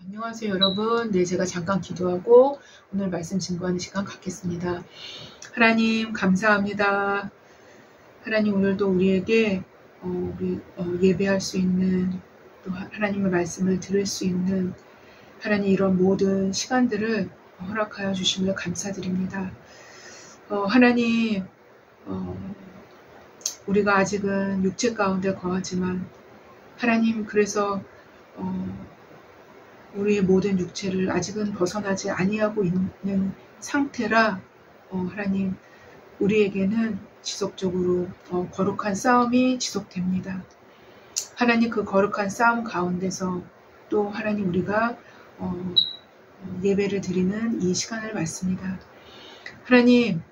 안녕하세요 여러분. 네, 제가 잠깐 기도하고 오늘 말씀 증거하는 시간 갖겠습니다. 하나님 감사합니다. 하나님 오늘도 우리에게 예배할 수 있는, 또 하나님의 말씀을 들을 수 있는 하나님 이런 모든 시간들을 허락하여 주심을 감사드립니다. 하나님 우리가 아직은 육체 가운데 거하지만 하나님 그래서 우리의 모든 육체를 아직은 벗어나지 아니하고 있는 상태라 하나님 우리에게는 지속적으로 거룩한 싸움이 지속됩니다. 하나님 그 거룩한 싸움 가운데서 또 하나님 우리가 예배를 드리는 이 시간을 맞습니다. 하나님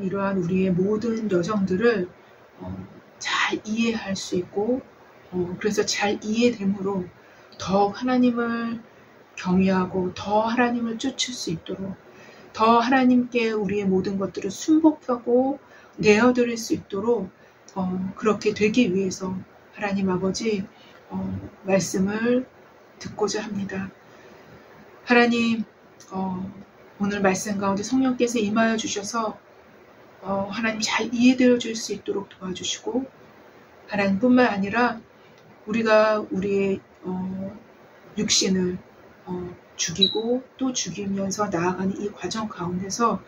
이러한 우리의 모든 여정들을 잘 이해할 수 있고 그래서 잘 이해됨으로 더욱 하나님을 경외하고 더 하나님을 쫓을 수 있도록 더 하나님께 우리의 모든 것들을 순복하고 내어드릴 수 있도록 그렇게 되기 위해서 하나님 아버지 말씀을 듣고자 합니다. 하나님 오늘 말씀 가운데 성령께서 임하여 주셔서 하나님 잘 이해되어 줄 수 있도록 도와주시고 하나님뿐만 아니라 우리가 우리의 육신을 죽이고 또 죽이면서 나아가는 이 과정 가운데서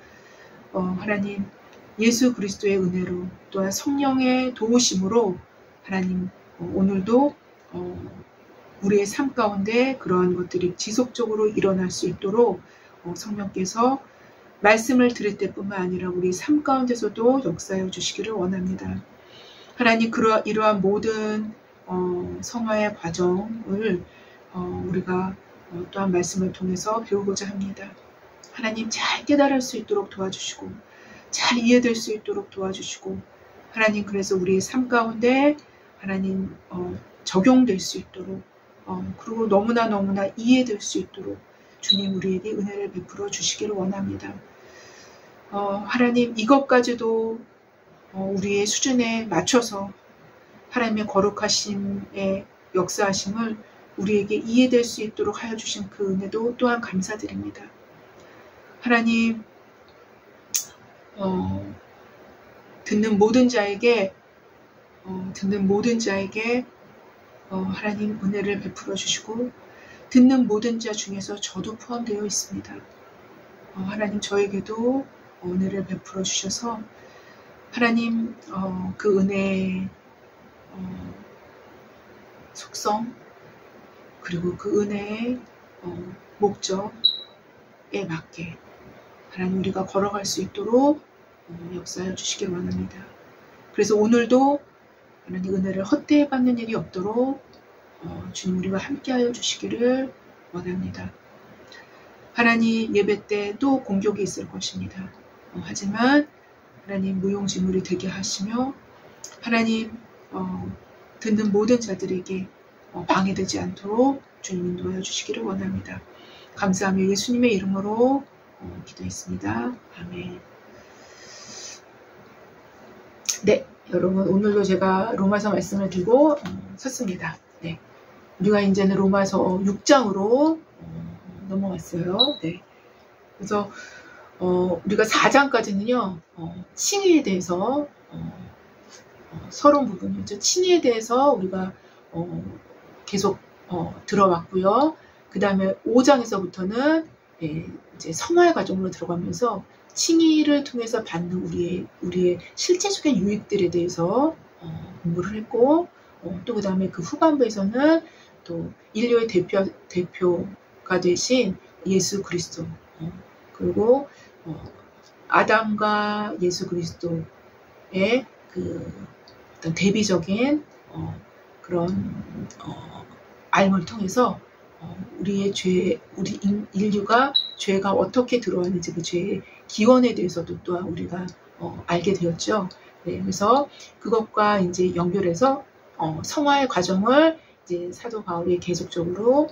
하나님 예수 그리스도의 은혜로 또한 성령의 도우심으로 하나님 오늘도 우리의 삶 가운데 그러한 것들이 지속적으로 일어날 수 있도록 성령께서 말씀을 들을 때뿐만 아니라 우리 삶 가운데서도 역사해 주시기를 원합니다. 하나님 이러한 모든 성화의 과정을 우리가 또한 말씀을 통해서 배우고자 합니다. 하나님 잘 깨달을 수 있도록 도와주시고 잘 이해될 수 있도록 도와주시고 하나님 그래서 우리의 삶 가운데 하나님 적용될 수 있도록 그리고 너무나 이해될 수 있도록 주님 우리에게 은혜를 베풀어 주시기를 원합니다. 하나님 이것까지도 우리의 수준에 맞춰서 하나님의 거룩하심의 역사하심을 우리에게 이해될 수 있도록 하여 주신 그 은혜도 또한 감사드립니다. 하나님 듣는 모든 자에게 하나님 은혜를 베풀어 주시고 듣는 모든 자 중에서 저도 포함되어 있습니다. 하나님 저에게도 은혜를 베풀어 주셔서 하나님 그 은혜의 속성 그리고 그 은혜의 목적에 맞게 하나님 우리가 걸어갈 수 있도록 역사해 주시길 원합니다. 그래서 오늘도 하나님 은혜를 헛되이 받는 일이 없도록 주님 우리와 함께하여 주시기를 원합니다. 하나님 예배 때 또 공격이 있을 것입니다. 하지만 하나님 무용지물이 되게 하시며 하나님 듣는 모든 자들에게 방해되지 않도록 주님 인도하여 주시기를 원합니다. 감사하며 예수님의 이름으로 기도했습니다. 아멘. 네, 여러분 오늘도 제가 로마서 말씀을 들고 섰습니다. 네, 우리가 이제는 로마서 6장으로 넘어왔어요. 네, 그래서 우리가 4장까지는요 칭의에 대해서 서론 부분이었죠. 칭의에 대해서 우리가 계속 들어왔고요. 그 다음에 5장에서부터는 이제 성화의 과정으로 들어가면서 칭의를 통해서 받는 우리의 실제적인 유익들에 대해서 공부를 했고 또 그 다음에 그 후반부에서는 또 인류의 대표가 되신 예수 그리스도 그리고 아담과 예수 그리스도의 그 어떤 대비적인 그런 알을 통해서 우리 인류가 죄가 어떻게 들어왔는지 그 죄의 기원에 대해서도 또한 우리가 알게 되었죠. 네, 그래서 그것과 이제 연결해서 성화의 과정을 이제 사도 바울이 계속적으로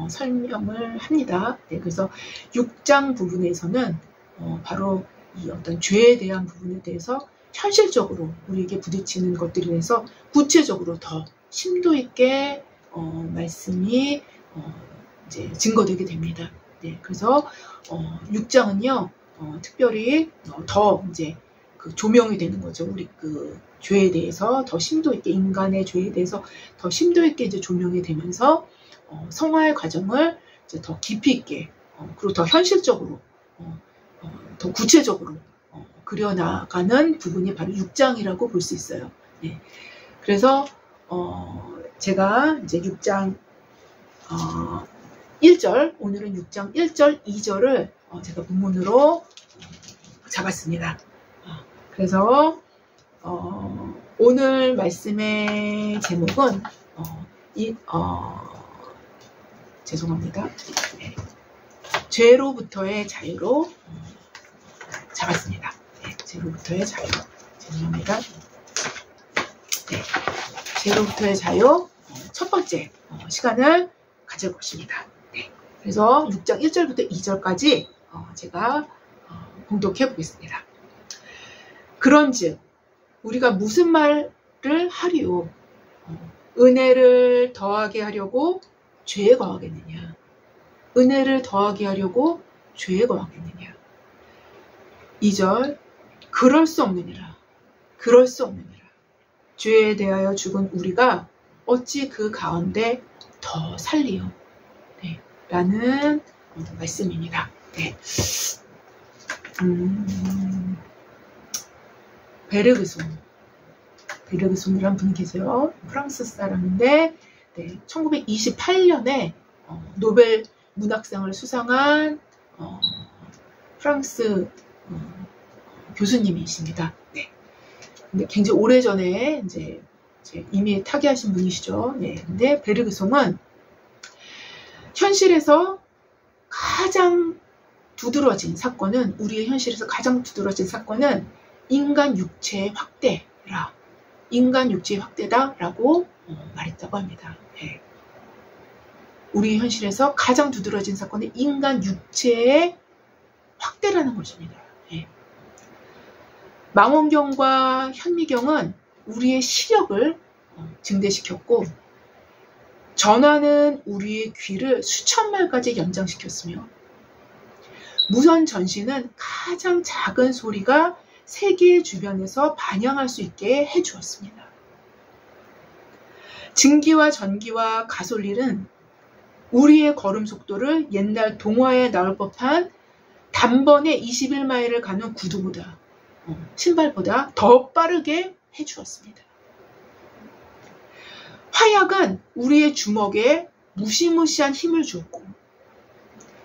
설명을 합니다. 네, 그래서 6장 부분에서는 바로 이 어떤 죄에 대한 부분에 대해서 현실적으로 우리에게 부딪히는 것들에 대해서 구체적으로 더 심도 있게 말씀이 이제 증거되게 됩니다. 네, 그래서 6장은요 특별히 더 이제 그 조명이 되는 거죠. 우리 그 죄에 대해서 더 심도 있게, 인간의 죄에 대해서 더 심도 있게 이제 조명이 되면서 성화의 과정을 이제 더 깊이 있게 그리고 더 현실적으로 더 구체적으로 그려나가는 부분이 바로 6장이라고 볼 수 있어요. 네. 그래서 제가 이제 6장 1절, 오늘은 6장 1절, 2절을 제가 본문으로 잡았습니다. 그래서 오늘 말씀의 제목은 죄송합니다. 네. 죄로부터의 자유로 잡았습니다. 네, 죄로부터의 자유. 죄송합니다. 네, 죄로부터의 자유 첫 번째 시간을 가질 것입니다. 네, 그래서 6장 1절부터 2절까지 제가 봉독해 보겠습니다. 그런즉 우리가 무슨 말을 하리요? 은혜를 더하게 하려고 죄에 거하겠느냐? 은혜를 더하게 하려고 죄에 거하겠느냐? 2절 그럴 수 없느니라. 그럴 수 없느니라. 죄에 대하여 죽은 우리가 어찌 그 가운데 더 살리요? 네, 라는 말씀입니다. 네. 베르그송이라는 분이 계세요. 프랑스 사람인데 네, 1928년에 노벨 문학상을 수상한 프랑스 교수님이십니다. 네. 근데 굉장히 오래전에 이제 이미 타계하신 분이시죠. 네. 근데 베르그송은 현실에서 가장 두드러진 사건은, 우리의 현실에서 가장 두드러진 사건은 인간 육체의 확대라. 인간 육체의 확대다라고 말했다고 합니다. 네. 우리 현실에서 가장 두드러진 사건은 인간 육체의 확대라는 것입니다. 네. 망원경과 현미경은 우리의 시력을 증대시켰고, 전화는 우리의 귀를 수천 마일까지 연장시켰으며, 무선 전시는 가장 작은 소리가 세계 주변에서 반영할 수 있게 해주었습니다. 증기와 전기와 가솔린은 우리의 걸음 속도를 옛날 동화에 나올 법한 단번에 21마일을 가는 구두보다, 신발보다 더 빠르게 해주었습니다. 화약은 우리의 주먹에 무시무시한 힘을 주었고,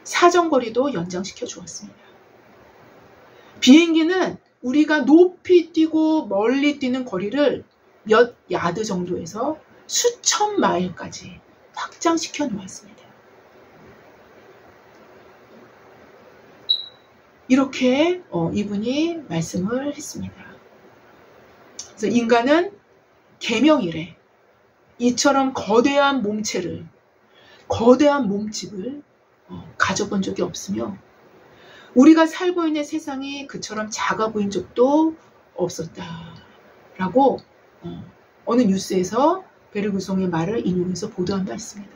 사정거리도 연장시켜 주었습니다. 비행기는 우리가 높이 뛰고 멀리 뛰는 거리를 몇 야드 정도에서 수천 마일까지 확장시켜 놓았습니다. 이렇게 이분이 말씀을 했습니다. 그래서 인간은 계명이래. 이처럼 거대한 몸체를, 거대한 몸집을 가져본 적이 없으며, 우리가 살고 있는 세상이 그처럼 작아 보인 적도 없었다라고 어느 뉴스에서 베르그송의 말을 인용해서 보도한 바 있습니다.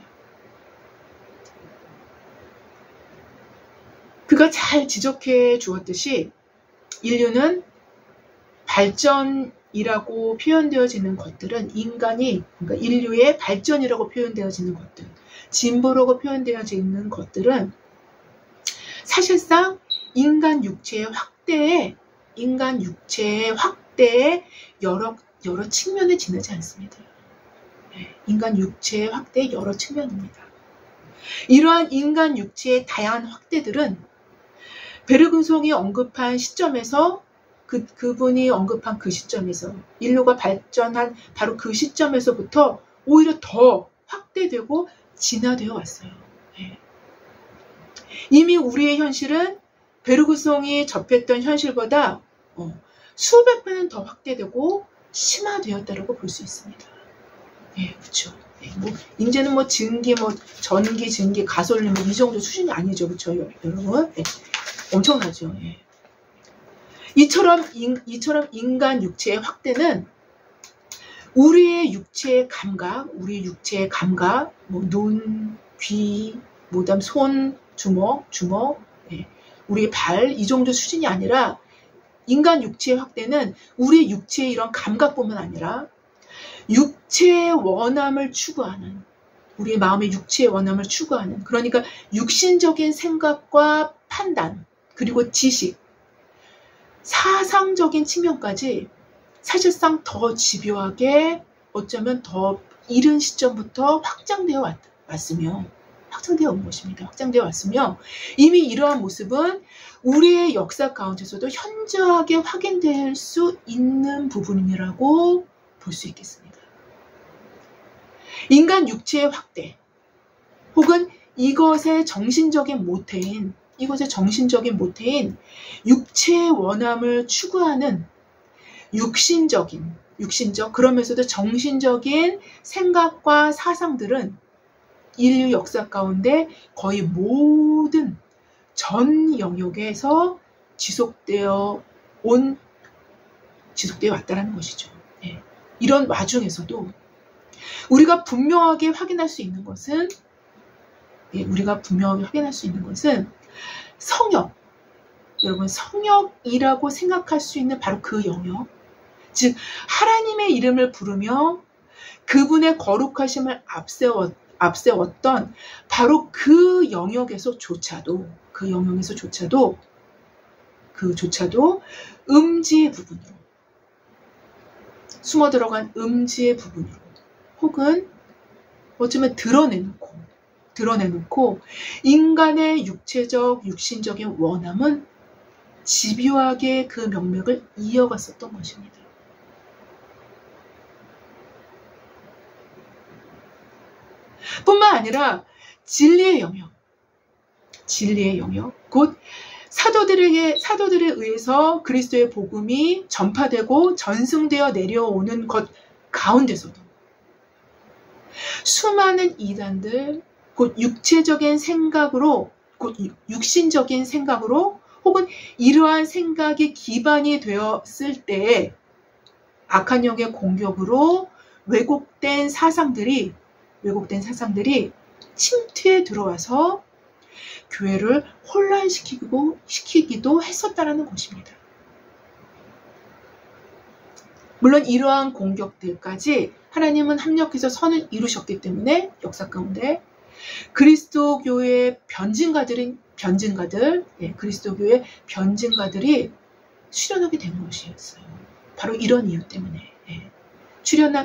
그가 잘 지적해 주었듯이 인류는 발전이라고 표현되어지는 것들은, 인간이, 그러니까 인류의 발전이라고 표현되어지는 것들, 진보라고 표현되어지는 것들은 사실상 인간 육체의 확대에 여러 측면에 지나지 않습니다. 인간 육체의 확대의 여러 측면입니다. 이러한 인간 육체의 다양한 확대들은 베르그송이 언급한 시점에서, 그분이 언급한 그 시점에서, 인류가 발전한 바로 그 시점에서부터 오히려 더 확대되고 진화되어 왔어요. 이미 우리의 현실은 베르그송이 접했던 현실보다 수백 배는 더 확대되고 심화되었다고 볼 수 있습니다. 그렇죠. 이제는 전기, 증기, 가솔린 이 정도 수준이 아니죠, 그렇죠, 여러분? 엄청나죠. 이처럼 인간 육체의 확대는 우리의 육체의 감각, 눈, 귀, 뭐담 손, 주먹, 예. 우리의 발 이 정도 수준이 아니라 인간 육체의 확대는 우리의 육체의 이런 감각뿐만 아니라 육체의 원함을 추구하는 우리의 마음의 육체의 원함을 추구하는 그러니까 육신적인 생각과 판단 그리고 지식 사상적인 측면까지 사실상 더 집요하게 어쩌면 더 이른 시점부터 확장되어 왔으며 확장되어 온 것입니다. 확장되어 왔으며 이미 이러한 모습은 우리의 역사 가운데서도 현저하게 확인될 수 있는 부분이라고 볼 수 있겠습니다. 인간 육체의 확대 혹은 이것의 정신적인 모태인 육체의 원함을 추구하는 육신적 그러면서도 정신적인 생각과 사상들은 인류 역사 가운데 거의 모든 전 영역에서 지속되어 왔다는 것이죠. 예. 이런 와중에서도 우리가 분명하게 확인할 수 있는 것은 성역, 여러분 성역이라고 생각할 수 있는 바로 그 영역, 즉 하나님의 이름을 부르며 그분의 거룩하심을 앞세웠던 바로 그 영역에서조차도 음지의 부분으로 숨어 들어간 음지의 부분으로 혹은 어쩌면 드러내놓고 인간의 육신적인 원함은 집요하게 그 명맥을 이어갔었던 것입니다. 뿐만 아니라 진리의 영역, 곧 사도들에 의해서 그리스도의 복음이 전파되고 전승되어 내려오는 것 가운데서도 수많은 이단들, 곧 육신적인 생각으로 혹은 이러한 생각이 기반이 되었을 때에 악한 영의 공격으로 왜곡된 사상들이 침투에 들어와서 교회를 혼란시키기도 했었다라는 것입니다. 물론 이러한 공격들까지 하나님은 합력해서 선을 이루셨기 때문에 역사 가운데 그리스도교의 그리스도교의 변증가들이 출현하게 된 것이었어요. 바로 이런 이유 때문에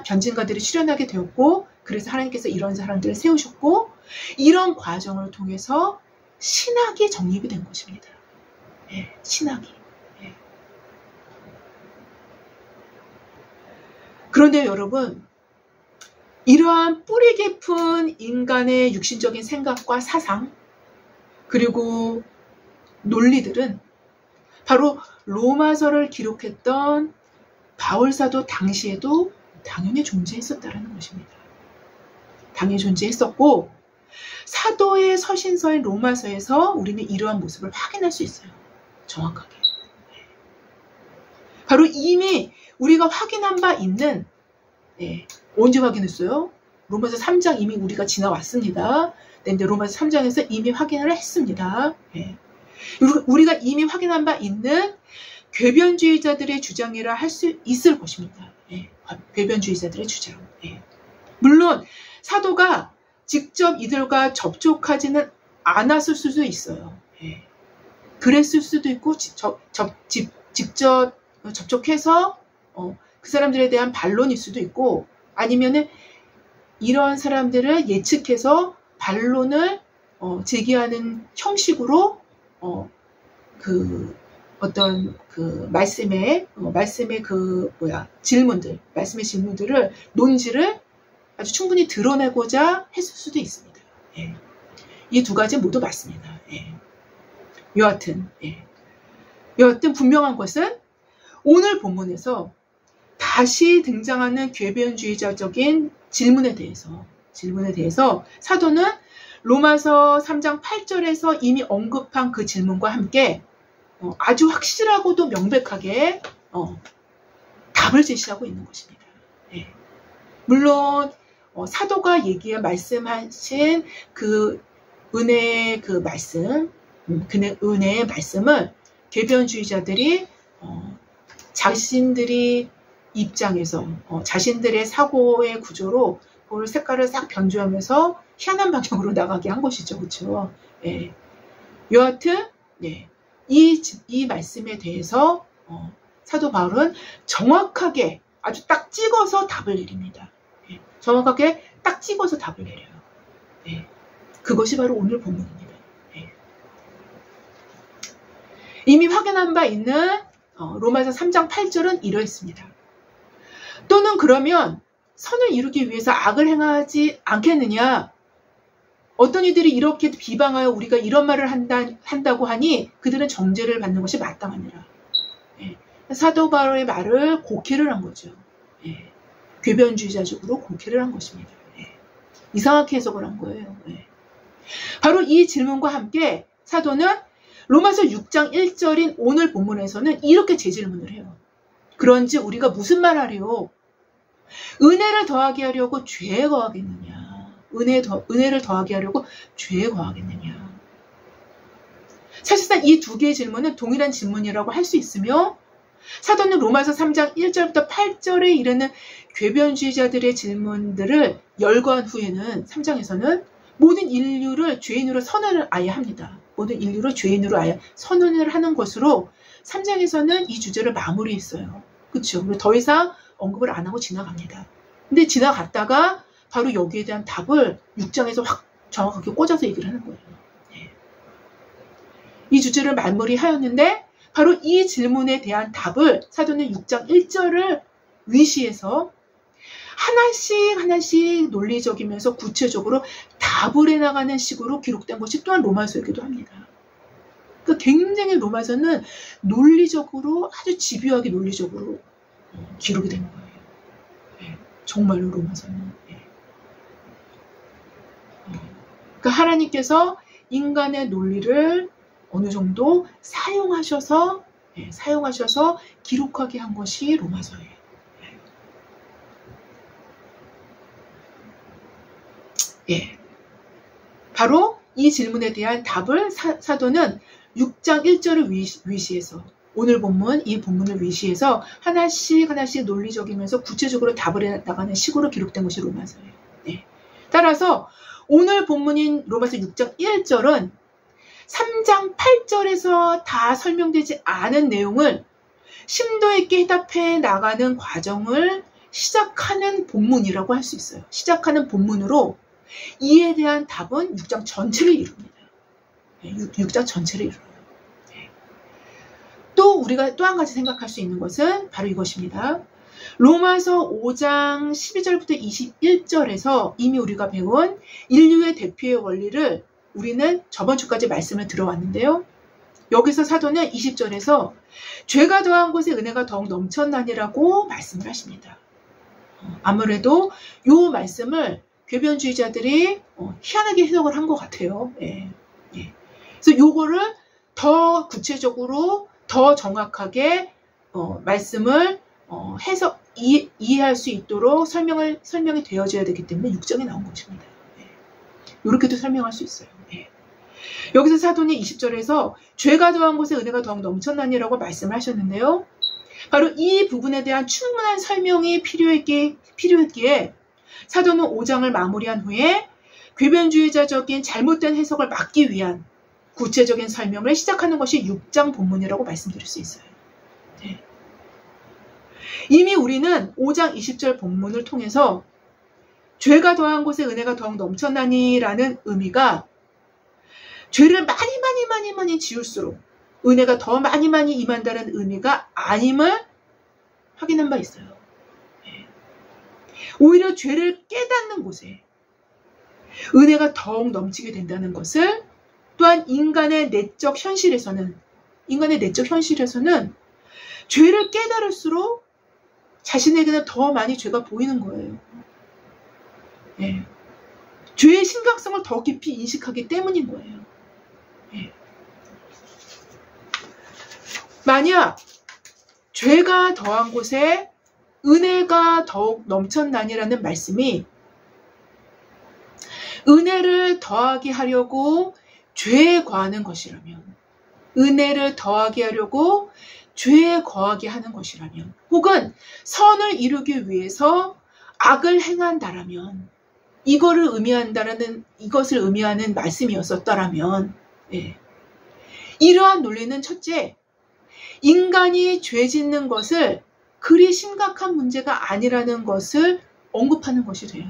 변증가들이 출현하게 되었고 그래서 하나님께서 이런 사람들을 세우셨고 이런 과정을 통해서 신학이 정립이 된 것입니다. 신학이. 그런데 여러분 이러한 뿌리 깊은 인간의 육신적인 생각과 사상 그리고 논리들은 바로 로마서를 기록했던 바울사도 당시에도 당연히 존재했었다는 것입니다. 당연히 존재했었고 사도의 서신서인 로마서에서 우리는 이러한 모습을 확인할 수 있어요. 정확하게. 바로 이미 우리가 확인한 바 있는 언제 확인했어요? 로마서 3장 이미 우리가 지나왔습니다. 근데 로마서 3장에서 이미 확인을 했습니다. 우리가 이미 확인한 바 있는 궤변주의자들의 주장이라 할 수 있을 것입니다. 궤변주의자들의 주장. 물론 사도가 직접 이들과 접촉하지는 않았을 수도 있어요. 그랬을 수도 있고 직접 접촉해서 그 사람들에 대한 반론일 수도 있고 아니면은 이런 사람들을 예측해서 반론을 제기하는 형식으로 말씀의 질문들을 논지를 아주 충분히 드러내고자 했을 수도 있습니다. 이 두 가지 모두 맞습니다. 여하튼 분명한 것은 오늘 본문에서 다시 등장하는 궤변주의자적인 질문에 대해서 사도는 로마서 3장 8절에서 이미 언급한 그 질문과 함께 아주 확실하고도 명백하게 답을 제시하고 있는 것입니다. 물론 사도가 말씀하신 그 은혜의 그 말씀, 은혜의 말씀을 궤변주의자들이 자신들이 입장에서 자신들의 사고의 구조로 그걸 색깔을 싹 변주하면서 희한한 방향으로 나가게 한 것이죠. 그렇죠? 예. 여하튼 예. 이 말씀에 대해서 사도 바울은 정확하게 아주 딱 찍어서 답을 내립니다. 예. 정확하게 딱 찍어서 답을 내려요. 예. 그것이 바로 오늘 본문입니다. 예. 이미 확인한 바 있는 로마서 3장 8절은 이러했습니다. 또는 그러면 선을 이루기 위해서 악을 행하지 않겠느냐? 어떤 이들이 이렇게 비방하여 우리가 이런 말을 한다고 하니 그들은 정죄를 받는 것이 마땅하니라. 예. 사도 바울의 말을 곡해를 한 거죠. 예. 궤변주의자적으로 곡해를 한 것입니다. 예. 이상하게 해석을 한 거예요. 예. 바로 이 질문과 함께 사도는 로마서 6장 1절인 오늘 본문에서는 이렇게 재질문을 해요. 그런지 우리가 무슨 말 하리요? 은혜를 더하게 하려고 죄에 거하겠느냐? 은혜를 더하게 하려고 죄에 거하겠느냐? 사실상 이 두 개의 질문은 동일한 질문이라고 할 수 있으며 사도는 로마서 3장 1절부터 8절에 이르는 궤변주의자들의 질문들을 열거한 후에는 3장에서는 모든 인류를 죄인으로 선언을 아예 합니다. 모든 인류를 죄인으로 아예 선언을 하는 것으로 3장에서는 이 주제를 마무리했어요. 그렇죠? 더 이상 언급을 안 하고 지나갑니다. 근데 지나갔다가 바로 여기에 대한 답을 6장에서 확 정확하게 꽂아서 얘기를 하는 거예요. 네. 이 주제를 마무리하였는데 바로 이 질문에 대한 답을 사도는 6장 1절을 위시해서 하나씩 논리적이면서 구체적으로 답을 해나가는 식으로 기록된 것이 또한 로마서이기도 합니다. 그러니까 굉장히 로마서는 논리적으로 아주 집요하게 논리적으로 기록이 된 거예요. 네. 정말로 로마서는. 네. 그러니까 하나님께서 인간의 논리를 어느 정도 사용하셔서 기록하게 한 것이 로마서예요. 예. 바로 이 질문에 대한 답을 사도는 6장 1절을 위시해서 오늘 본문, 이 본문을 위시해서 하나씩 논리적이면서 구체적으로 답을 해 나가는 식으로 기록된 것이 로마서예요. 예. 따라서 오늘 본문인 로마서 6장 1절은 3장 8절에서 다 설명되지 않은 내용을 심도 있게 해답해 나가는 과정을 시작하는 본문이라고 할 수 있어요. 시작하는 본문으로 이에 대한 답은 6장 전체를 이룹니다. 6장 전체를 이뤄요. 또 우리가 또 한 가지 생각할 수 있는 것은 바로 이것입니다. 로마서 5장 12절부터 21절에서 이미 우리가 배운 인류의 대표의 원리를 우리는 저번 주까지 말씀을 들어왔는데요. 여기서 사도는 20절에서 죄가 더한 곳에 은혜가 더욱 넘쳤나니라고 말씀을 하십니다. 아무래도 이 말씀을 궤변주의자들이 희한하게 해석을 한 것 같아요. 예. 예. 그래서 요거를 더 구체적으로 더 정확하게 말씀을 이해할 수 있도록 설명이 되어져야 되기 때문에 6장에 나온 것입니다. 예. 이렇게도 설명할 수 있어요. 예. 여기서 사도는 20절에서 죄가 더한 곳에 은혜가 더욱 넘쳤나니라고 말씀을 하셨는데요. 바로 이 부분에 대한 충분한 설명이 필요했기에 사도는 5장을 마무리한 후에 궤변주의자적인 잘못된 해석을 막기 위한 구체적인 설명을 시작하는 것이 6장 본문이라고 말씀드릴 수 있어요. 네. 이미 우리는 5장 20절 본문을 통해서 죄가 더한 곳에 은혜가 더욱 넘쳤나니라는 의미가 죄를 많이 지울수록 은혜가 더 많이 임한다는 의미가 아님을 확인한 바 있어요. 네. 오히려 죄를 깨닫는 곳에 은혜가 더욱 넘치게 된다는 것을 또한 인간의 내적 현실에서는 죄를 깨달을수록 자신에게는 더 많이 죄가 보이는 거예요. 네. 죄의 심각성을 더 깊이 인식하기 때문인 거예요. 네. 만약 죄가 더한 곳에 은혜가 더욱 넘쳤나니라는 말씀이 은혜를 더하게 하려고 죄에 거하는 것이라면, 은혜를 더하게 하려고 죄에 거하게 하는 것이라면, 혹은 선을 이루기 위해서 악을 행한다라면, 이것을 의미하는 말씀이었었다라면, 예. 이러한 논리는 첫째, 인간이 죄 짓는 것을 그리 심각한 문제가 아니라는 것을 언급하는 것이 돼요.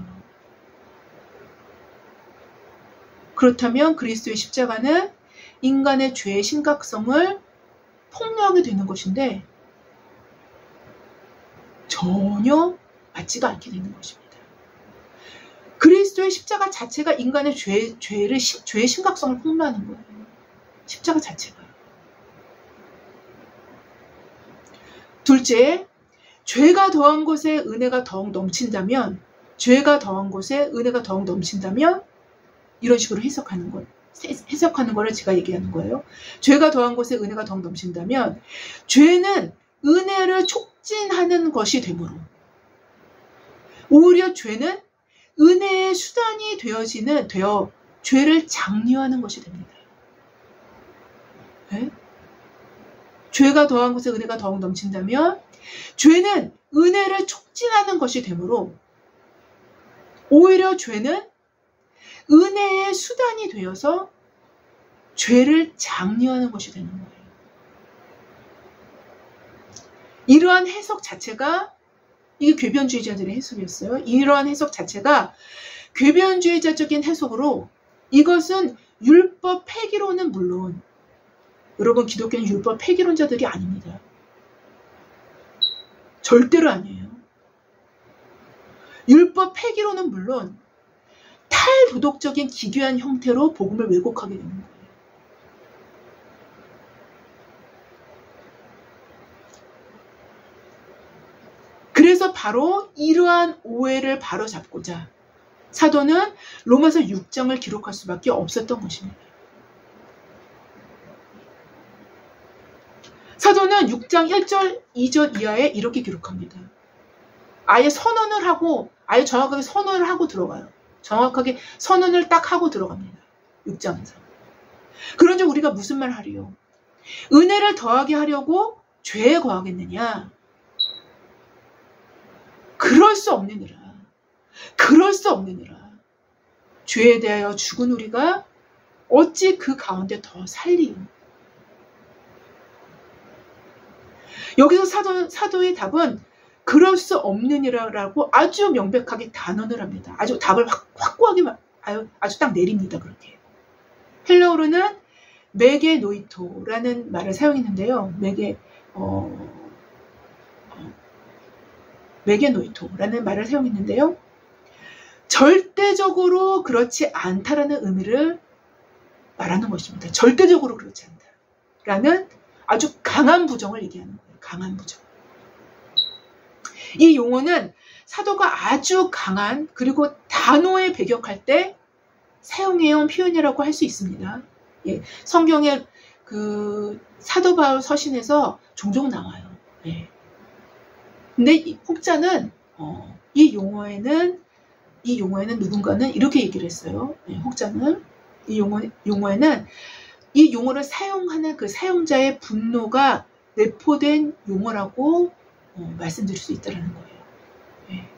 그렇다면 그리스도의 십자가는 인간의 죄의 심각성을 폭로하게 되는 것인데 전혀 맞지가 않게 되는 것입니다. 그리스도의 십자가 자체가 인간의 죄의 심각성을 폭로하는 거예요. 십자가 자체가. 둘째, 죄가 더한 곳에 은혜가 더욱 넘친다면, 이런 식으로 해석하는 거를 제가 얘기하는 거예요. 죄가 더한 곳에 은혜가 더욱 넘친다면, 죄는 은혜를 촉진하는 것이 되므로, 오히려 죄는 은혜의 수단이 되어 죄를 장려하는 것이 됩니다. 네? 죄가 더한 곳에 은혜가 더욱 넘친다면 죄는 은혜를 촉진하는 것이 되므로 오히려 죄는 은혜의 수단이 되어서 죄를 장려하는 것이 되는 거예요. 이러한 해석 자체가, 이게 궤변주의자들의 해석이었어요. 이러한 해석 자체가 궤변주의자적인 해석으로, 이것은 율법 폐기론은 물론, 여러분, 기독교는 율법 폐기론자들이 아닙니다. 절대로 아니에요. 율법 폐기론은 물론 탈도덕적인 기괴한 형태로 복음을 왜곡하게 되는 거예요. 그래서 바로 이러한 오해를 바로잡고자 사도는 로마서 6장을 기록할 수밖에 없었던 것입니다. 사도는 6장 1절, 2절 이하에 이렇게 기록합니다. 아예 정확하게 선언을 하고 들어가요. 정확하게 선언을 딱 하고 들어갑니다. 6장에서. 그런데 우리가 무슨 말 하리요? 은혜를 더하게 하려고 죄에 거하겠느냐? 그럴 수 없느니라. 죄에 대하여 죽은 우리가 어찌 그 가운데 더 살리요? 여기서 사도의 답은 그럴 수 없느니라라고 아주 명백하게 단언을 합니다. 아주 답을 확고하게 아주 딱 내립니다. 그렇게. 헬라어로는 메게노이토라는 말을 사용했는데요. 메게노이토라는 말을 사용했는데요. 절대적으로 그렇지 않다라는 의미를 말하는 것입니다. 절대적으로 그렇지 않다라는 아주 강한 부정을 얘기하는 거예요. 강한 부정. 이 용어는 사도가 아주 강한, 그리고 단호에 배격할 때 사용해온 표현이라고 할 수 있습니다. 예, 성경의 그 사도 바울 서신에서 종종 나와요. 예. 근데 이 혹자는 이 용어에는 누군가는 이렇게 얘기를 했어요. 예, 혹자는 이 용어에는 이 용어를 사용하는 그 사용자의 분노가 내포된 용어라고 말씀드릴 수 있다는 거예요. 예.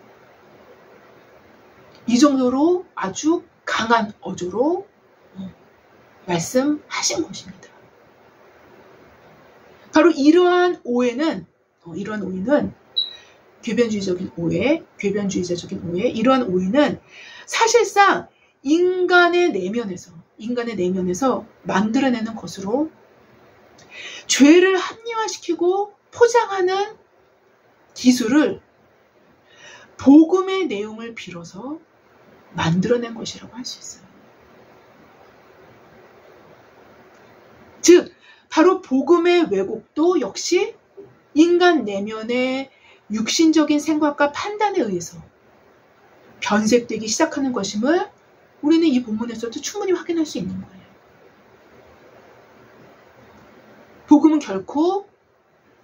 이 정도로 아주 강한 어조로 말씀하신 것입니다. 바로 이러한 오해는 궤변주의자적인 오해, 이러한 오해는 사실상 인간의 내면에서 만들어내는 것으로 죄를 합리화시키고 포장하는 기술을 복음의 내용을 빌어서 만들어낸 것이라고 할 수 있어요. 즉, 바로 복음의 왜곡도 역시 인간 내면의 육신적인 생각과 판단에 의해서 변색되기 시작하는 것임을 우리는 이 본문에서도 충분히 확인할 수 있는 거예요. 복음은 결코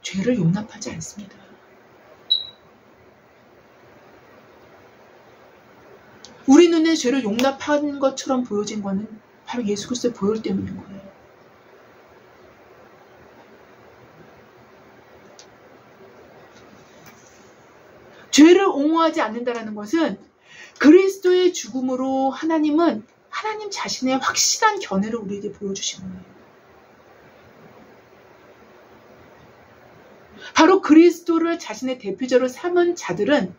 죄를 용납하지 않습니다. 우리 눈에 죄를 용납한 것처럼 보여진 거는 바로 예수 그리스도의 보혈 때문인 거예요. 죄를 옹호하지 않는다는 것은 그리스도의 죽음으로 하나님은 하나님 자신의 확실한 견해를 우리에게 보여주신 거예요. 바로 그리스도를 자신의 대표자로 삼은 자들은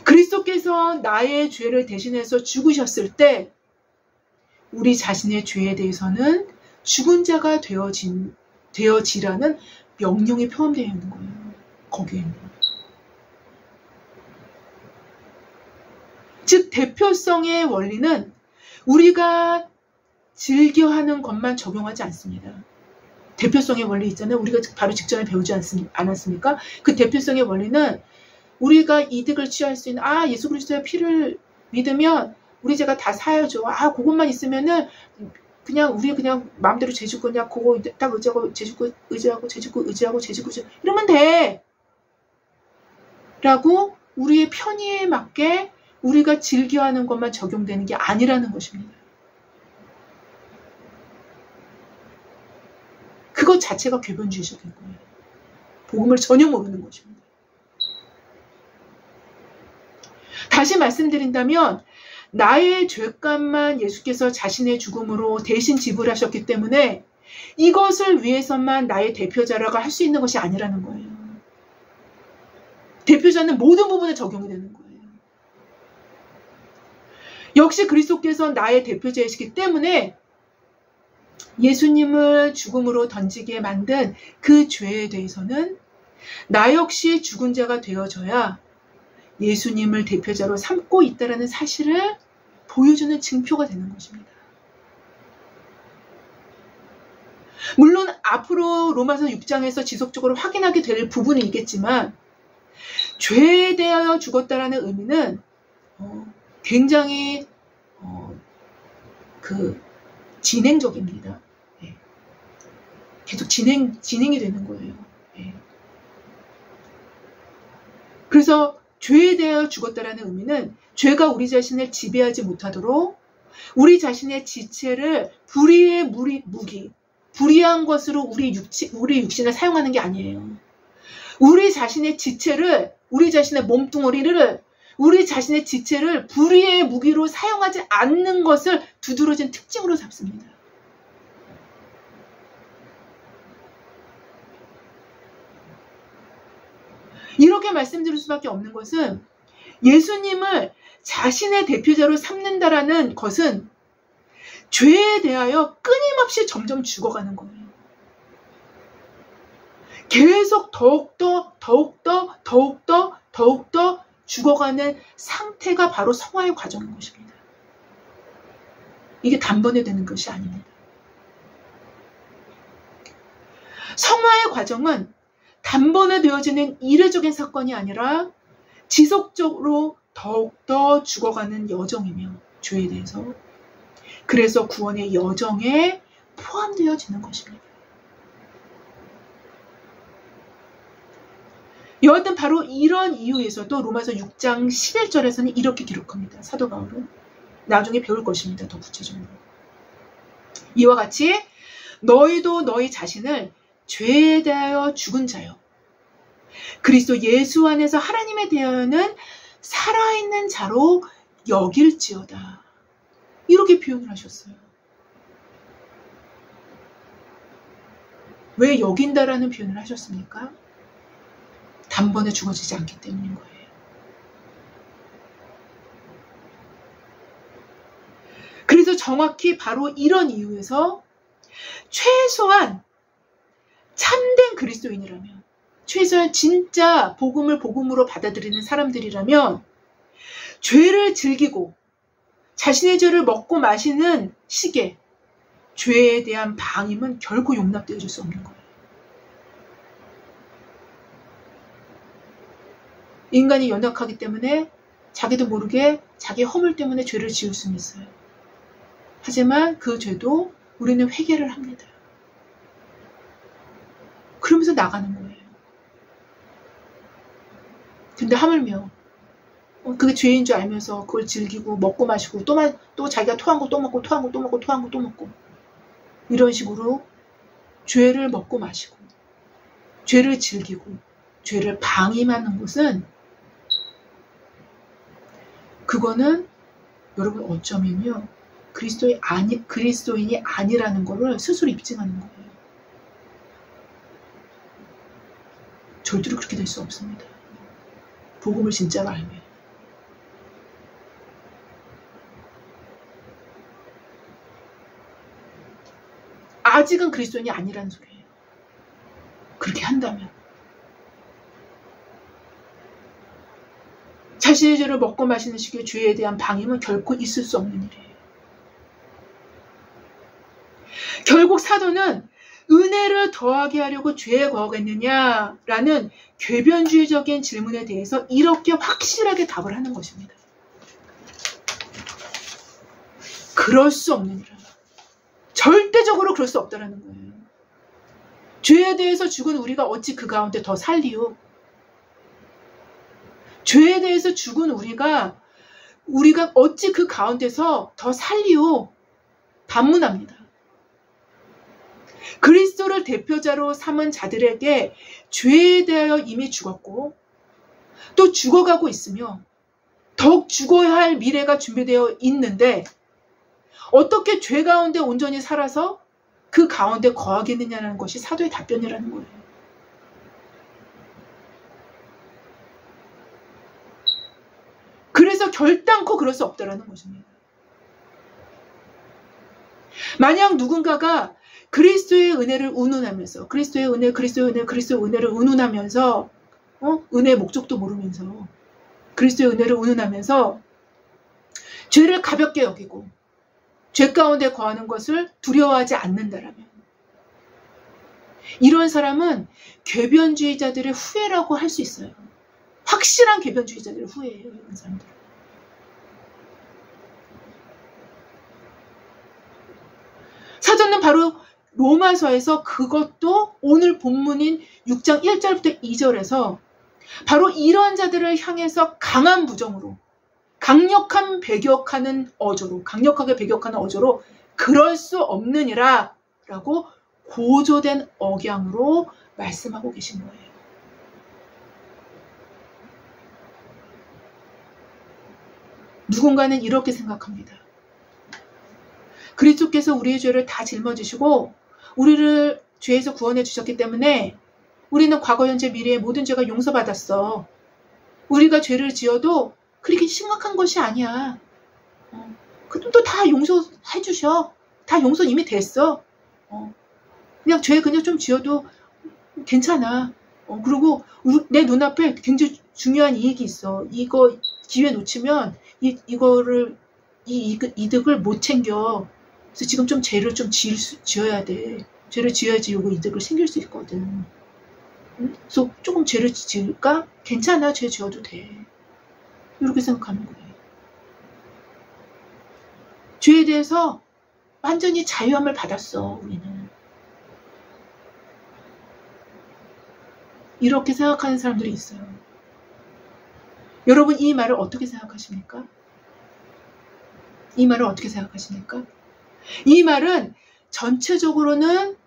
그리스도께서 나의 죄를 대신해서 죽으셨을 때 우리 자신의 죄에 대해서는 죽은 자가 되어지라는 명령이 포함되어 있는 거예요. 거기에는. 즉 대표성의 원리는 우리가 즐겨하는 것만 적용하지 않습니다. 대표성의 원리 있잖아요. 우리가 바로 직전에 배우지 않았습니까? 그 대표성의 원리는 우리가 이득을 취할 수 있는 예수 그리스도의 피를 믿으면 우리 죄가 다 사여져. 그것만 있으면은 그냥 우리 그냥 마음대로 죄 짓고 그냥 그거 딱 의지하고 죄 짓고 의지하고 죄 짓고 의지하고 죄 짓고 이러면 돼. 라고 우리의 편의에 맞게 우리가 즐겨하는 것만 적용되는 게 아니라는 것입니다. 그것 자체가 궤변주의적인 거예요. 복음을 전혀 모르는 것입니다. 다시 말씀드린다면 나의 죄값만 예수께서 자신의 죽음으로 대신 지불하셨기 때문에 이것을 위해서만 나의 대표자라고 할 수 있는 것이 아니라는 거예요. 대표자는 모든 부분에 적용이 되는 거예요. 역시 그리스도께서 나의 대표자이시기 때문에 예수님을 죽음으로 던지게 만든 그 죄에 대해서는 나 역시 죽은 자가 되어져야 예수님을 대표자로 삼고 있다는 사실을 보여주는 증표가 되는 것입니다. 물론 앞으로 로마서 6장에서 지속적으로 확인하게 될 부분이 있겠지만 죄에 대하여 죽었다라는 의미는 굉장히 진행적입니다. 네. 계속 진행이 되는 거예요. 네. 그래서 죄에 대하여 죽었다라는 의미는 죄가 우리 자신을 지배하지 못하도록 우리 자신의 지체를 불의의 무기, 불의한 것으로 우리 육신을 사용하는 게 아니에요. 우리 자신의 지체를, 우리 자신의 몸뚱어리를, 우리 자신의 지체를 불의의 무기로 사용하지 않는 것을 두드러진 특징으로 삼습니다. 이렇게 말씀드릴 수밖에 없는 것은 예수님을 자신의 대표자로 삼는다라는 것은 죄에 대하여 끊임없이 점점 죽어가는 거예요. 계속 더욱더 죽어가는 상태가 바로 성화의 과정인 것입니다. 이게 단번에 되는 것이 아닙니다. 성화의 과정은 단번에 되어지는 이례적인 사건이 아니라 지속적으로 더욱더 죽어가는 여정이며 죄에 대해서 그래서 구원의 여정에 포함되어지는 것입니다. 여하튼 바로 이런 이유에서도 로마서 6장 11절에서는 이렇게 기록합니다. 사도 바울은 나중에 배울 것입니다. 더 구체적으로. 이와 같이 너희도 너희 자신을 죄에 대하여 죽은 자요. 그리스도 예수 안에서 하나님에 대하여는 살아있는 자로 여길지어다. 이렇게 표현을 하셨어요. 왜 여긴다라는 표현을 하셨습니까? 단번에 죽어지지 않기 때문인 거예요. 그래서 정확히 바로 이런 이유에서 최소한 참된 그리스도인이라면, 최소한 진짜 복음을 복음으로 받아들이는 사람들이라면 죄를 즐기고 자신의 죄를 먹고 마시는 시기에 죄에 대한 방임은 결코 용납되어질 수 없는 거예요. 인간이 연약하기 때문에 자기도 모르게 자기 허물 때문에 죄를 지을 수는 있어요. 하지만 그 죄도 우리는 회개를 합니다. 그러면서 나가는 거예요. 근데 하물며 그게 죄인 줄 알면서 그걸 즐기고 먹고 마시고 또 자기가 토한 거 또 먹고 토한 거 또 먹고 토한 거 또 먹고 이런 식으로 죄를 먹고 마시고 죄를 즐기고 죄를 방임하는 것은 그거는 여러분 어쩌면요 그리스도인이 아니라는 거를 스스로 입증하는 거예요. 절대로 그렇게 될 수 없습니다. 복음을 진짜로 알면. 아직은 그리스도인이 아니라는 소리예요. 그렇게 한다면. 자신의 죄를 먹고 마시는 식의 죄에 대한 방임은 결코 있을 수 없는 일이에요. 결국 사도는 은혜를 더하게 하려고 죄에 거하겠느냐라는 궤변주의적인 질문에 대해서 이렇게 확실하게 답을 하는 것입니다. 그럴 수 없는 일이라. 절대적으로 그럴 수 없다라는 거예요. 죄에 대해서 죽은 우리가 어찌 그 가운데 더 살리요? 죄에 대해서 죽은 우리가 어찌 그 가운데서 더 살리요? 반문합니다. 그리스도를 대표자로 삼은 자들에게 죄에 대하여 이미 죽었고 또 죽어가고 있으며 더욱 죽어야 할 미래가 준비되어 있는데 어떻게 죄 가운데 온전히 살아서 그 가운데 거하겠느냐는 것이 사도의 답변이라는 거예요. 그래서 결단코 그럴 수 없다라는 것입니다. 만약 누군가가 그리스도의 은혜를 운운하면서 그리스도의 은혜를 운운하면서 은혜의 목적도 모르면서 그리스도의 은혜를 운운하면서 죄를 가볍게 여기고 죄 가운데 거하는 것을 두려워하지 않는다라면 이런 사람은 궤변주의자들의 후예라고 할 수 있어요. 확실한 궤변주의자들의 후예예요. 이런 사람들. 사도는 바로 로마서에서 그것도 오늘 본문인 6장 1절부터 2절에서 바로 이런 자들을 향해서 강한 부정으로 강력하게 배격하는 어조로 그럴 수 없느니라 라고 고조된 억양으로 말씀하고 계신 거예요. 누군가는 이렇게 생각합니다. 그리스도께서 우리의 죄를 다 짊어지시고 우리를 죄에서 구원해 주셨기 때문에 우리는 과거, 현재, 미래의 모든 죄가 용서받았어. 우리가 죄를 지어도 그렇게 심각한 것이 아니야. 그럼 또 다 용서해 주셔. 다 용서 이미 됐어. 그냥 죄 그냥 좀 지어도 괜찮아. 그리고 내 눈앞에 굉장히 중요한 이익이 있어. 이거 기회 놓치면 이거를 이 이득을 못 챙겨. 그래서 지금 좀 죄를 좀 지어야 돼. 죄를 지어야지 요거 이득을 챙길 수 있거든. 그래서 조금 죄를 지을까? 괜찮아. 죄 지어도 돼. 이렇게 생각하는 거예요. 죄에 대해서 완전히 자유함을 받았어. 우리는. 이렇게 생각하는 사람들이 있어요. 여러분 이 말을 어떻게 생각하십니까? 이 말을 어떻게 생각하십니까? 이 말은 전체적으로는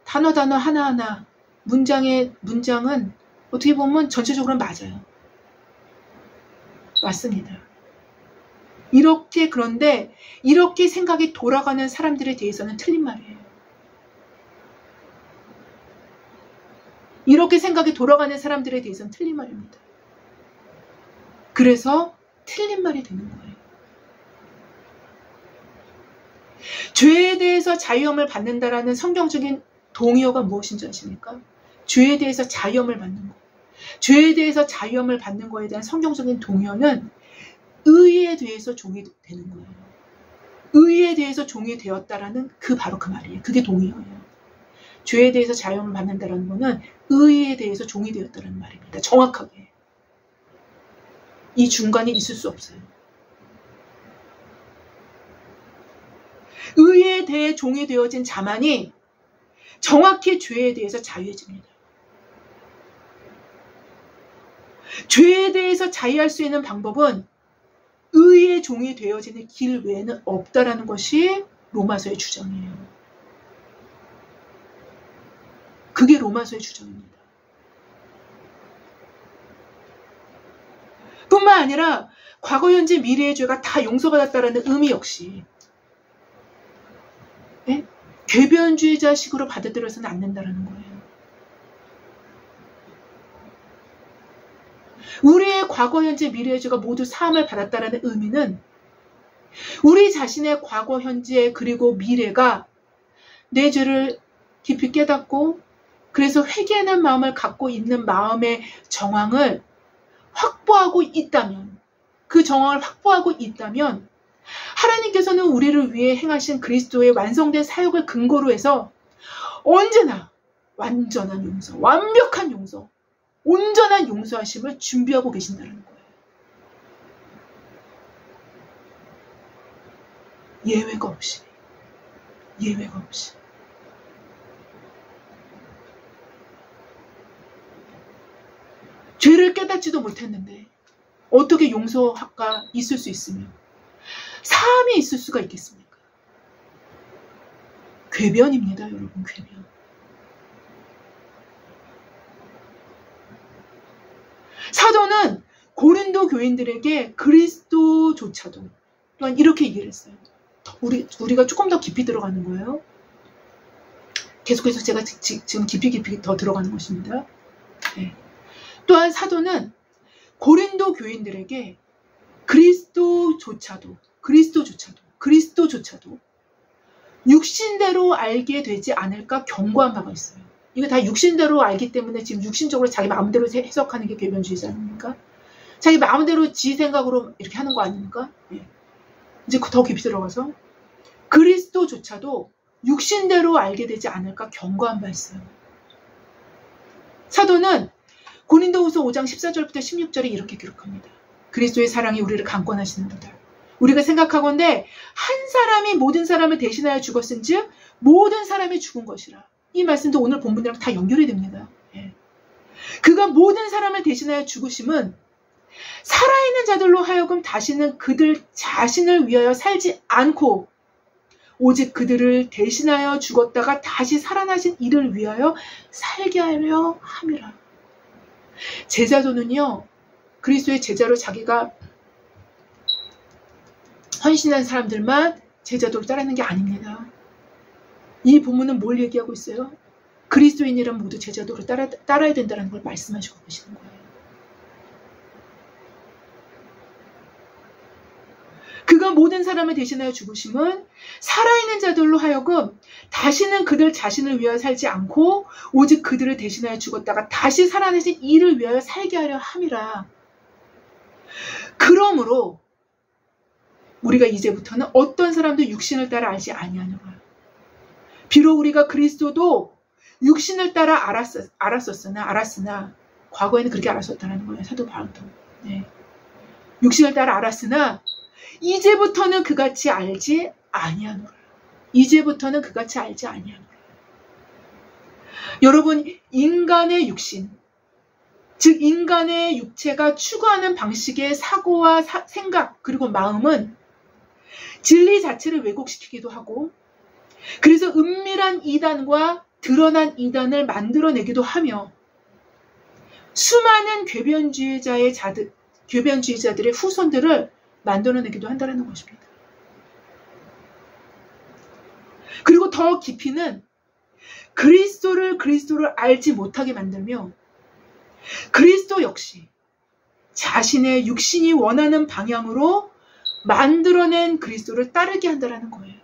단어 하나하나 문장은 어떻게 보면 전체적으로는 맞아요. 맞습니다. 그런데 이렇게 생각이 돌아가는 사람들에 대해서는 틀린 말이에요. 이렇게 생각이 돌아가는 사람들에 대해서는 틀린 말입니다. 그래서 틀린 말이 되는 거예요. 죄에 대해서 자유함을 받는다라는 성경적인 동의어가 무엇인지 아십니까? 죄에 대해서 자유함을 받는 것. 죄에 대해서 자유함을 받는 것에 대한 성경적인 동의어는 의에 대해서 종이 되는 거예요. 의에 대해서 종이 되었다라는 바로 그 말이에요. 그게 동의어예요. 죄에 대해서 자유함을 받는다라는 것은 의에 대해서 종이 되었다는 말입니다. 정확하게. 이 중간에 있을 수 없어요. 의에 대해 종이 되어진 자만이 정확히 죄에 대해서 자유해집니다. 죄에 대해서 자유할 수 있는 방법은 의의 종이 되어지는 길 외에는 없다라는 것이 로마서의 주장이에요. 그게 로마서의 주장입니다. 뿐만 아니라 과거, 현재, 미래의 죄가 다 용서받았다라는 의미 역시 궤변주의자식으로 받아들여서는 안 된다는 거예요. 우리의 과거, 현재, 미래의 죄가 모두 사함을 받았다라는 의미는 우리 자신의 과거, 현재, 그리고 미래가 내 죄를 깊이 깨닫고 그래서 회개하는 마음을 갖고 있는 마음의 정황을 확보하고 있다면, 그 정황을 확보하고 있다면 하나님께서는 우리를 위해 행하신 그리스도의 완성된 사역을 근거로 해서 언제나 완전한 용서, 완벽한 용서, 온전한 용서하심을 준비하고 계신다는 거예요. 예외가 없이. 예외가 없이. 죄를 깨닫지도 못했는데 어떻게 용서가 있을 수 있으며 사함이 있을 수가 있겠습니까? 궤변입니다, 여러분. 궤변. 사도는 고린도 교인들에게 그리스도조차도 또한 이렇게 얘기를 했어요. 우리가 조금 더 깊이 들어가는 거예요. 계속해서 제가 지금 깊이 더 들어가는 것입니다. 네. 또한 사도는 고린도 교인들에게 그리스도조차도 육신대로 알게 되지 않을까 경고한 바가 있어요. 이거 다 육신대로 알기 때문에 지금 육신적으로 자기 마음대로 해석하는 게 궤변주의자 아닙니까? 자기 마음대로 지 생각으로 이렇게 하는 거 아닙니까? 예. 이제 더 깊이 들어가서 그리스도조차도 육신대로 알게 되지 않을까 경고한 바 있어요. 사도는 고린도후서 5장 14절부터 16절에 이렇게 기록합니다. 그리스도의 사랑이 우리를 강권하시는도다. 우리가 생각하건대 한 사람이 모든 사람을 대신하여 죽었은즉 모든 사람이 죽은 것이라. 이 말씀도 오늘 본문이랑 다 연결이 됩니다. 예. 그가 모든 사람을 대신하여 죽으심은 살아있는 자들로 하여금 다시는 그들 자신을 위하여 살지 않고 오직 그들을 대신하여 죽었다가 다시 살아나신 이를 위하여 살게 하려 함이라. 제자도는요, 그리스도의 제자로 자기가 헌신한 사람들만 제자도로 따르는 게 아닙니다. 이 본문은 뭘 얘기하고 있어요? 그리스도인이란 모두 제자도로 따라야 된다는 걸 말씀하시고 계시는 거예요. 그가 모든 사람을 대신하여 죽으심은 살아있는 자들로 하여금 다시는 그들 자신을 위하여 살지 않고 오직 그들을 대신하여 죽었다가 다시 살아내신 이를 위하여 살게 하려 함이라. 그러므로 우리가 이제부터는 어떤 사람도 육신을 따라 알지 아니하노라. 비록 우리가 그리스도도 육신을 따라 알았으나 과거에는 그렇게 알았었다는 거예요. 사도 바울도. 네. 육신을 따라 알았으나 이제부터는 그같이 알지 아니하노라. 이제부터는 그같이 알지 아니하노라. 여러분, 인간의 육신, 즉 인간의 육체가 추구하는 방식의 사고와 생각 그리고 마음은 진리 자체를 왜곡시키기도 하고 그래서 은밀한 이단과 드러난 이단을 만들어내기도 하며 수많은 궤변주의자들의 후손들을 만들어내기도 한다는 것입니다. 그리고 더 깊이는 그리스도를 알지 못하게 만들며 그리스도 역시 자신의 육신이 원하는 방향으로 만들어낸 그리스도를 따르게 한다는 거예요.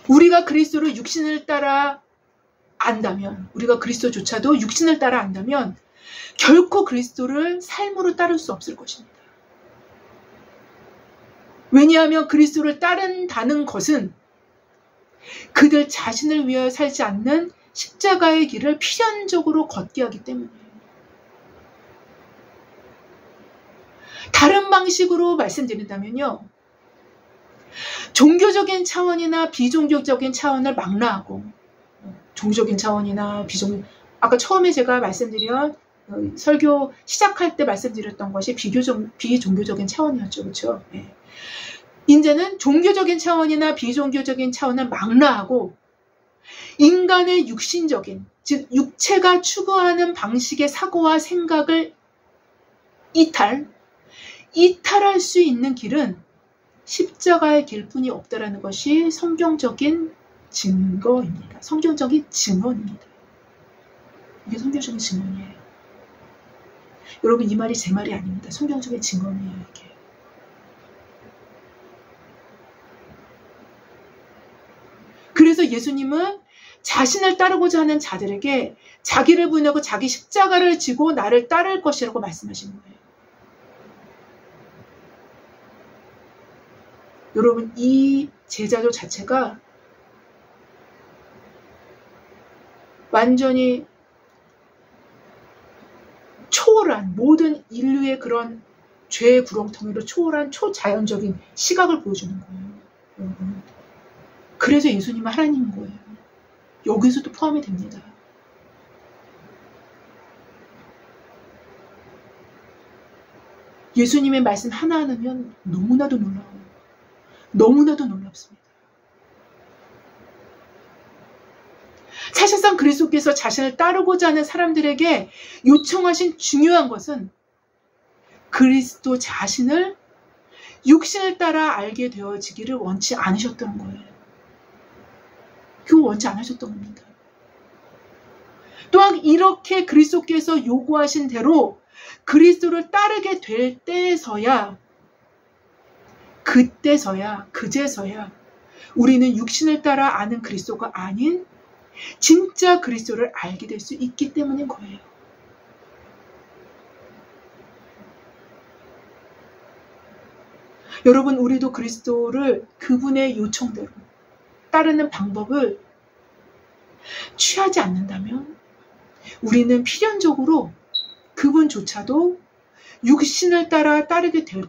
우리가 그리스도를 육신을 따라 안다면, 우리가 그리스도조차도 육신을 따라 안다면 결코 그리스도를 삶으로 따를 수 없을 것입니다. 왜냐하면 그리스도를 따른다는 것은 그들 자신을 위하여 살지 않는 십자가의 길을 필연적으로 걷게 하기 때문이에요. 다른 방식으로 말씀드린다면요. 종교적인 차원이나 비종교적인 차원을 망라하고 종교적인 차원이나 아까 처음에 제가 말씀드린 설교 시작할 때 말씀드렸던 것이 비종교적인 차원이었죠. 그렇죠? 네. 이제는 종교적인 차원이나 비종교적인 차원을 망라하고 인간의 육신적인, 즉 육체가 추구하는 방식의 사고와 생각을 이탈할 수 있는 길은 십자가의 길뿐이 없다라는 것이 성경적인 증거입니다. 성경적인 증언입니다. 이게 성경적인 증언이에요. 여러분, 이 말이 제 말이 아닙니다. 성경적인 증언이에요. 이게. 그래서 예수님은 자신을 따르고자 하는 자들에게 자기를 부인하고 자기 십자가를 지고 나를 따를 것이라고 말씀하시는 거예요. 여러분, 이 제자도 자체가 완전히 초월한, 모든 인류의 그런 죄의 구렁텅이로 초월한 초자연적인 시각을 보여주는 거예요. 여러분. 그래서 예수님은 하나님인 거예요. 여기서도 포함이 됩니다. 예수님의 말씀 하나하나면 너무나도 놀라워요. 너무나도 놀랍습니다. 사실상 그리스도께서 자신을 따르고자 하는 사람들에게 요청하신 중요한 것은 그리스도 자신을 육신을 따라 알게 되어지기를 원치 않으셨던 거예요. 그거 원치 않으셨던 겁니다. 또한 이렇게 그리스도께서 요구하신 대로 그리스도를 따르게 될 때에서야, 그제서야 우리는 육신을 따라 아는 그리스도가 아닌 진짜 그리스도를 알게 될 수 있기 때문인 거예요. 여러분, 우리도 그리스도를 그분의 요청대로 따르는 방법을 취하지 않는다면 우리는 필연적으로 그분조차도 육신을 따라 따르게 될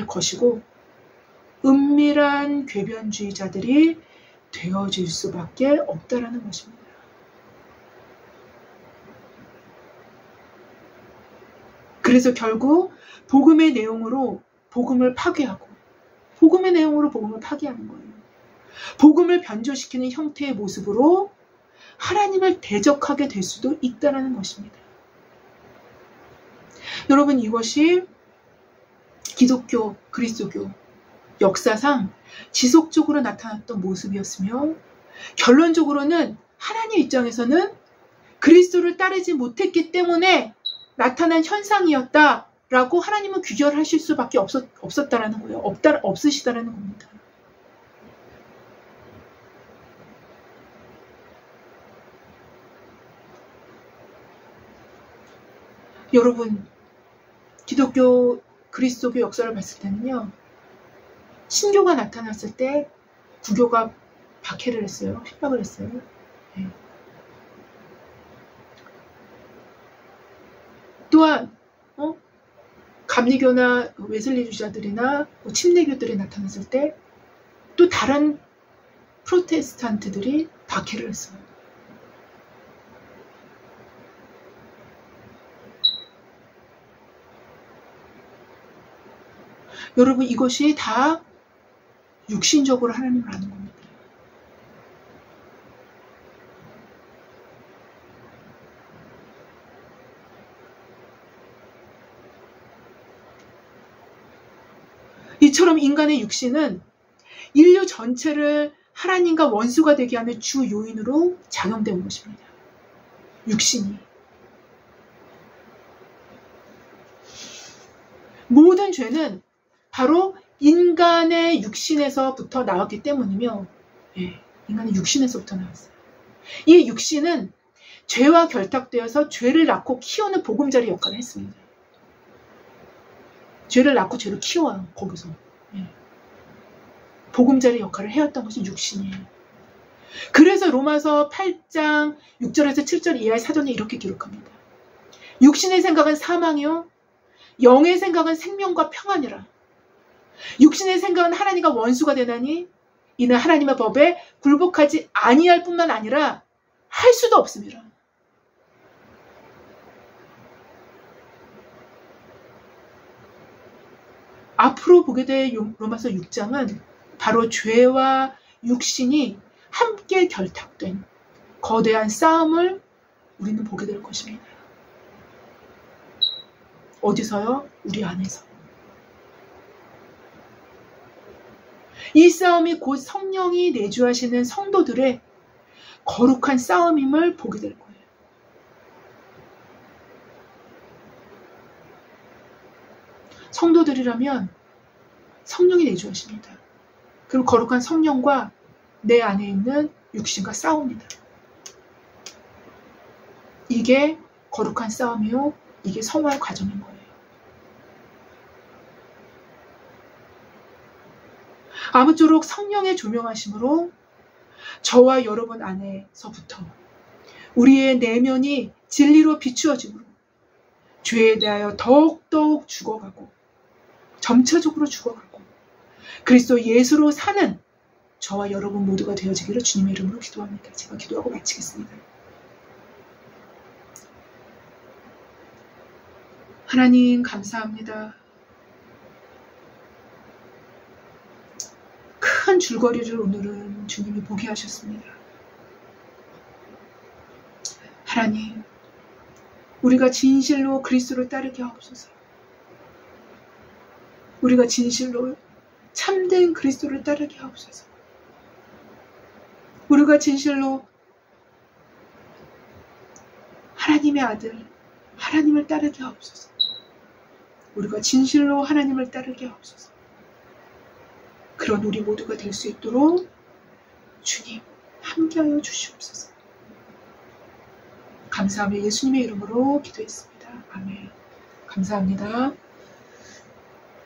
것이고 은밀한 궤변주의자들이 되어질 수밖에 없다라는 것입니다. 그래서 결국 복음의 내용으로 복음을 파괴하고 복음의 내용으로 복음을 파괴하는 거예요. 복음을 변조시키는 형태의 모습으로 하나님을 대적하게 될 수도 있다는 것입니다. 여러분, 이것이 기독교, 그리스도교 역사상 지속적으로 나타났던 모습이었으며 결론적으로는 하나님 입장에서는 그리스도를 따르지 못했기 때문에 나타난 현상이었다라고 하나님은 규결하실 수밖에 없었다라는 거예요. 없으시다라는 겁니다. 여러분, 기독교, 그리스도교 역사를 봤을 때는요, 신교가 나타났을 때 구교가 박해를 했어요. 핍박을 했어요. 네. 또한 감리교나 웨슬리주자들이나 침례교들이 나타났을 때 또 다른 프로테스탄트들이 박해를 했어요. 여러분, 이것이 다 육신적으로 하나님을 아는 겁니다. 이처럼 인간의 육신은 인류 전체를 하나님과 원수가 되게 하는 주 요인으로 작용된 것입니다. 육신이. 모든 죄는 바로 인간의 육신에서부터 나왔기 때문이며, 인간의 육신에서부터 나왔어요. 이 육신은 죄와 결탁되어서 죄를 낳고 키우는 보금자리 역할을 했습니다. 죄를 낳고 죄를 키워요, 거기서. 보금자리 역할을 해왔던 것이 육신이에요. 그래서 로마서 8장 6절에서 7절 이하의 사전에 이렇게 기록합니다. 육신의 생각은 사망이요, 영의 생각은 생명과 평안이라. 육신의 생각은 하나님과 원수가 되나니 이는 하나님의 법에 굴복하지 아니할 뿐만 아니라 할 수도 없습니다. 앞으로 보게 될 로마서 6장은 바로 죄와 육신이 함께 결탁된 거대한 싸움을 우리는 보게 될 것입니다. 어디서요? 우리 안에서. 이 싸움이 곧 성령이 내주하시는 성도들의 거룩한 싸움임을 보게 될 거예요. 성도들이라면 성령이 내주하십니다. 그리고 거룩한 성령과 내 안에 있는 육신과 싸웁니다. 이게 거룩한 싸움이요. 이게 성화의 과정인 거예요. 아무쪼록 성령의 조명하심으로 저와 여러분 안에서부터 우리의 내면이 진리로 비추어짐으로 죄에 대하여 더욱더욱 죽어가고 점차적으로 죽어가고 그리스도 예수로 사는 저와 여러분 모두가 되어지기를 주님의 이름으로 기도합니다. 제가 기도하고 마치겠습니다. 하나님 감사합니다. 큰 줄거리를 오늘은 주님이 보게 하셨습니다. 하나님, 우리가 진실로 그리스도를 따르게 하옵소서. 우리가 진실로 참된 그리스도를 따르게 하옵소서. 우리가 진실로 하나님의 아들, 하나님을 따르게 하옵소서. 우리가 진실로 하나님을 따르게 하옵소서. 그런 우리 모두가 될 수 있도록 주님 함께하여 주시옵소서. 감사하며 예수님의 이름으로 기도했습니다. 아멘. 감사합니다.